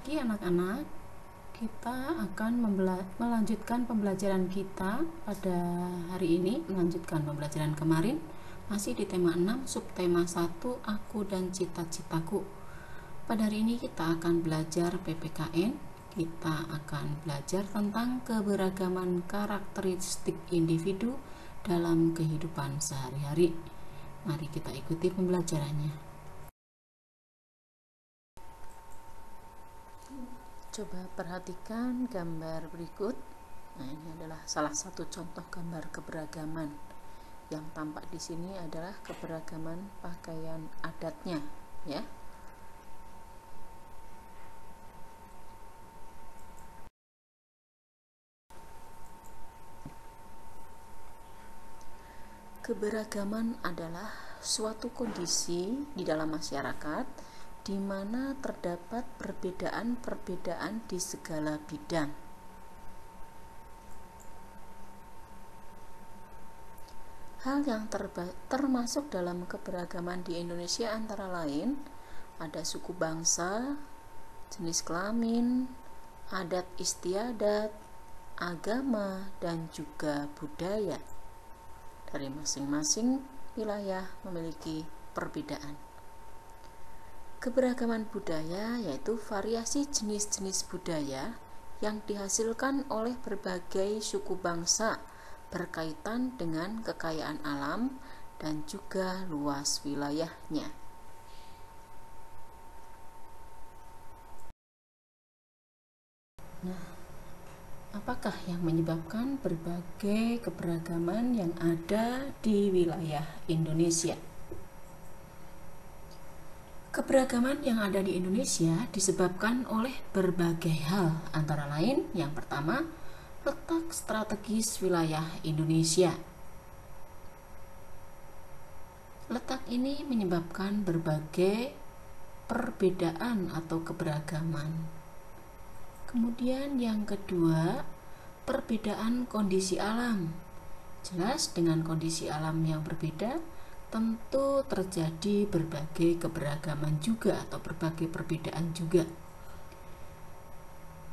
Bagi anak-anak, kita akan melanjutkan pembelajaran kita pada hari ini, melanjutkan pembelajaran kemarin, masih di tema 6, subtema 1, aku dan cita-citaku. Pada hari ini kita akan belajar PPKN, kita akan belajar tentang keberagaman karakteristik individu dalam kehidupan sehari-hari. Mari kita ikuti pembelajarannya. Coba perhatikan gambar berikut. Nah, ini adalah salah satu contoh gambar keberagaman. Yang tampak di sini adalah keberagaman pakaian adatnya, ya. Keberagaman adalah suatu kondisi di dalam masyarakat di mana terdapat perbedaan-perbedaan di segala bidang. Hal yang termasuk dalam keberagaman di Indonesia antara lain ada suku bangsa, jenis kelamin, adat istiadat, agama, dan juga budaya. Dari masing-masing wilayah memiliki perbedaan. Keberagaman budaya yaitu variasi jenis-jenis budaya yang dihasilkan oleh berbagai suku bangsa berkaitan dengan kekayaan alam dan juga luas wilayahnya. Nah, apakah yang menyebabkan berbagai keberagaman yang ada di wilayah Indonesia? Keberagaman yang ada di Indonesia disebabkan oleh berbagai hal, antara lain yang pertama, letak strategis wilayah Indonesia. Letak ini menyebabkan berbagai perbedaan atau keberagaman. Kemudian yang kedua, perbedaan kondisi alam. Jelas dengan kondisi alam yang berbeda, tentu terjadi berbagai keberagaman juga atau berbagai perbedaan juga.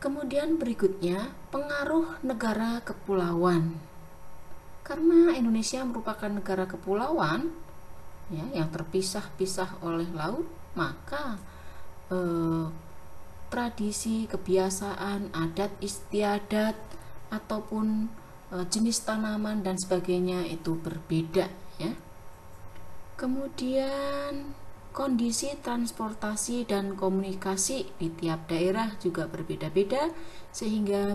Kemudian berikutnya, pengaruh negara kepulauan. Karena Indonesia merupakan negara kepulauan, ya, yang terpisah-pisah oleh laut, maka tradisi, kebiasaan, adat istiadat ataupun jenis tanaman dan sebagainya itu berbeda, ya. Kemudian kondisi transportasi dan komunikasi di tiap daerah juga berbeda-beda sehingga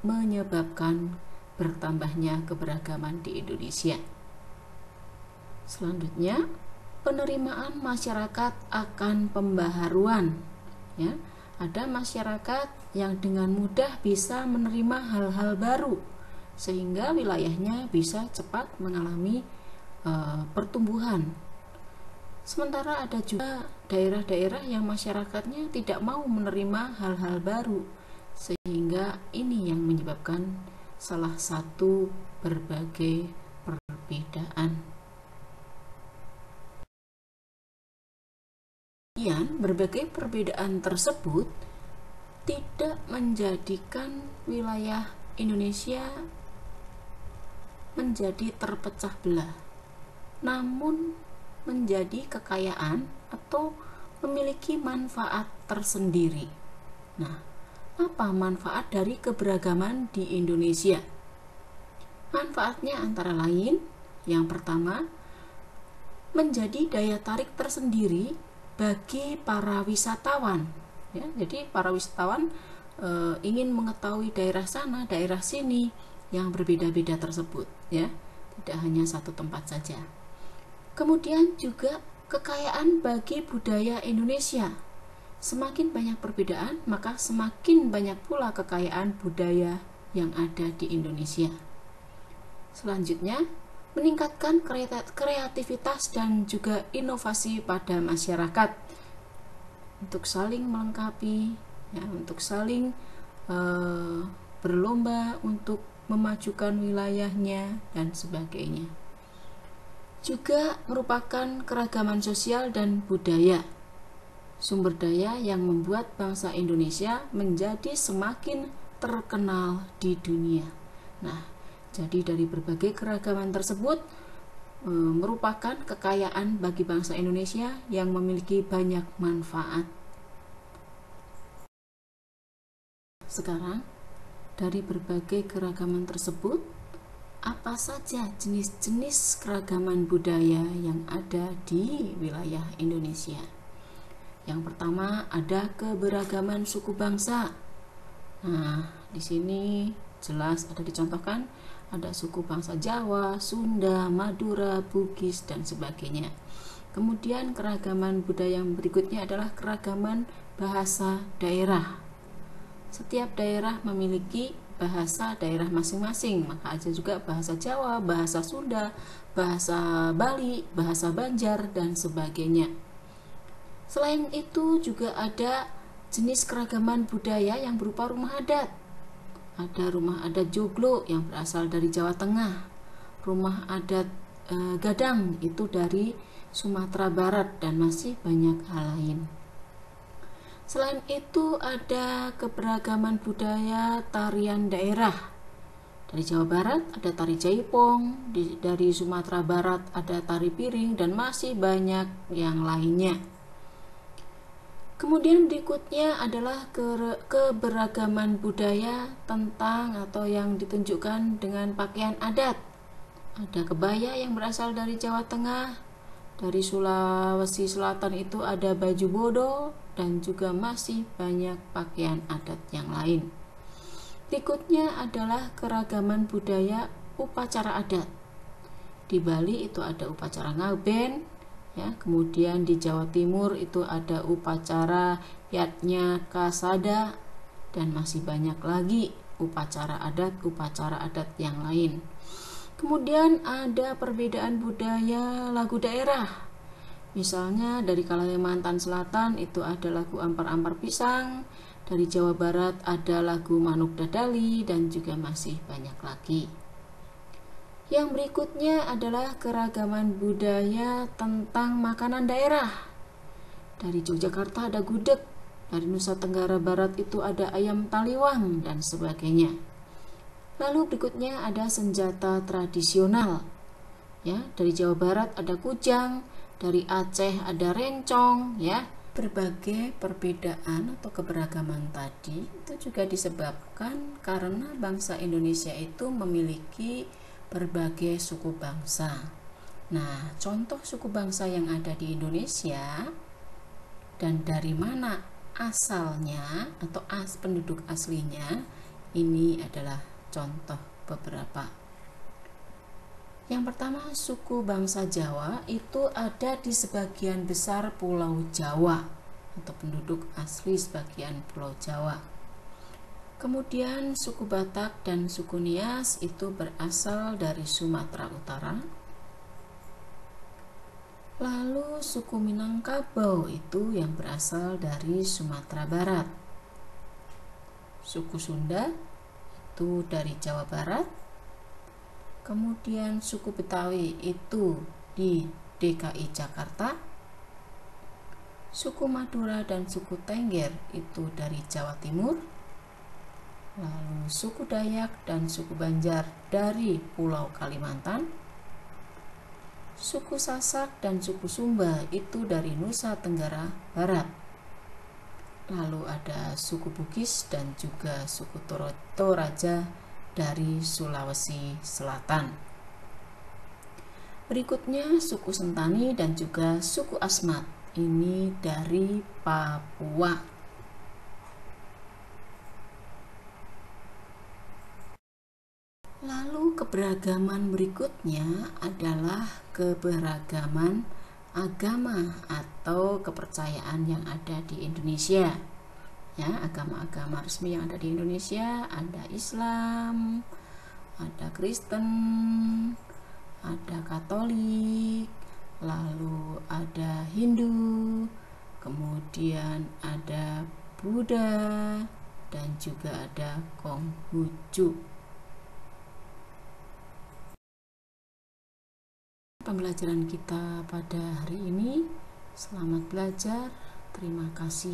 menyebabkan bertambahnya keberagaman di Indonesia. Selanjutnya, penerimaan masyarakat akan pembaharuan, ya. Ada masyarakat yang dengan mudah bisa menerima hal-hal baru sehingga wilayahnya bisa cepat mengalami pertumbuhan. Sementara ada juga daerah-daerah yang masyarakatnya tidak mau menerima hal-hal baru, sehingga ini yang menyebabkan salah satu berbagai perbedaan. Berbagai perbedaan tersebut tidak menjadikan wilayah Indonesia menjadi terpecah belah, namun menjadi kekayaan atau memiliki manfaat tersendiri. Nah, apa manfaat dari keberagaman di Indonesia? Manfaatnya antara lain, yang pertama, menjadi daya tarik tersendiri bagi para wisatawan, ya. Jadi para wisatawan ingin mengetahui daerah sana, daerah sini yang berbeda-beda tersebut, ya, tidak hanya satu tempat saja. Kemudian juga kekayaan bagi budaya Indonesia. Semakin banyak perbedaan, maka semakin banyak pula kekayaan budaya yang ada di Indonesia. Selanjutnya, meningkatkan kreativitas dan juga inovasi pada masyarakat untuk saling melengkapi, ya, untuk saling berlomba untuk memajukan wilayahnya dan sebagainya. Juga merupakan keragaman sosial dan budaya. sumber daya yang membuat bangsa Indonesia menjadi semakin terkenal di dunia. Nah, jadi dari berbagai keragaman tersebut merupakan kekayaan bagi bangsa Indonesia yang memiliki banyak manfaat. Sekarang, dari berbagai keragaman tersebut, apa saja jenis-jenis keragaman budaya yang ada di wilayah Indonesia? Yang pertama ada keberagaman suku bangsa. Nah, di sini jelas ada dicontohkan, ada suku bangsa Jawa, Sunda, Madura, Bugis, dan sebagainya. Kemudian keragaman budaya yang berikutnya adalah keragaman bahasa daerah. Setiap daerah memiliki bahasa daerah masing-masing, maka ada juga bahasa Jawa, bahasa Sunda, bahasa Bali, bahasa Banjar, dan sebagainya. Selain itu juga ada jenis keragaman budaya yang berupa rumah adat. Ada rumah adat Joglo yang berasal dari Jawa Tengah, rumah adat Gadang itu dari Sumatera Barat, dan masih banyak hal lain. Selain itu ada keberagaman budaya tarian daerah. Dari Jawa Barat ada tari jaipong, dari Sumatera Barat ada tari piring, dan masih banyak yang lainnya. Kemudian berikutnya adalah keberagaman budaya tentang atau yang ditunjukkan dengan pakaian adat. Ada kebaya yang berasal dari Jawa Tengah, dari Sulawesi Selatan itu ada baju bodo, dan juga masih banyak pakaian adat yang lain. Berikutnya adalah keragaman budaya upacara adat. Di Bali itu ada upacara ngaben, ya, kemudian di Jawa Timur itu ada upacara Yatnya Kasada, dan masih banyak lagi upacara adat yang lain. Kemudian ada perbedaan budaya lagu daerah. Misalnya dari Kalimantan Selatan itu ada lagu Ampar-Ampar Pisang, dari Jawa Barat ada lagu Manuk Dadali, dan juga masih banyak lagi. Yang berikutnya adalah keragaman budaya tentang makanan daerah. Dari Yogyakarta ada gudeg, dari Nusa Tenggara Barat itu ada ayam taliwang, dan sebagainya. Lalu berikutnya ada senjata tradisional. Ya, dari Jawa Barat ada kujang, dari Aceh ada rencong, ya. Berbagai perbedaan atau keberagaman tadi itu juga disebabkan karena bangsa Indonesia itu memiliki berbagai suku bangsa. Nah, contoh suku bangsa yang ada di Indonesia dan dari mana asalnya atau penduduk aslinya, ini adalah contoh beberapa. Yang pertama, suku bangsa Jawa itu ada di sebagian besar Pulau Jawa atau penduduk asli sebagian Pulau Jawa. Kemudian suku Batak dan suku Nias itu berasal dari Sumatera Utara. Lalu suku Minangkabau itu yang berasal dari Sumatera Barat. Suku Sunda itu dari Jawa Barat. Kemudian suku Betawi itu di DKI Jakarta. Suku Madura dan suku Tengger itu dari Jawa Timur. Lalu suku Dayak dan suku Banjar dari Pulau Kalimantan. Suku Sasak dan suku Sumba itu dari Nusa Tenggara Barat. Lalu ada suku Bugis dan juga suku Toraja dari Sulawesi Selatan. Berikutnya suku Sentani dan juga suku Asmat, ini dari Papua. Lalu keberagaman berikutnya adalah keberagaman agama atau kepercayaan yang ada di Indonesia. Ya, agama-agama resmi yang ada di Indonesia ada Islam, ada Kristen, ada Katolik, lalu ada Hindu, kemudian ada Buddha, dan juga ada Konghucu. Pembelajaran kita pada hari ini, selamat belajar. Terima kasih.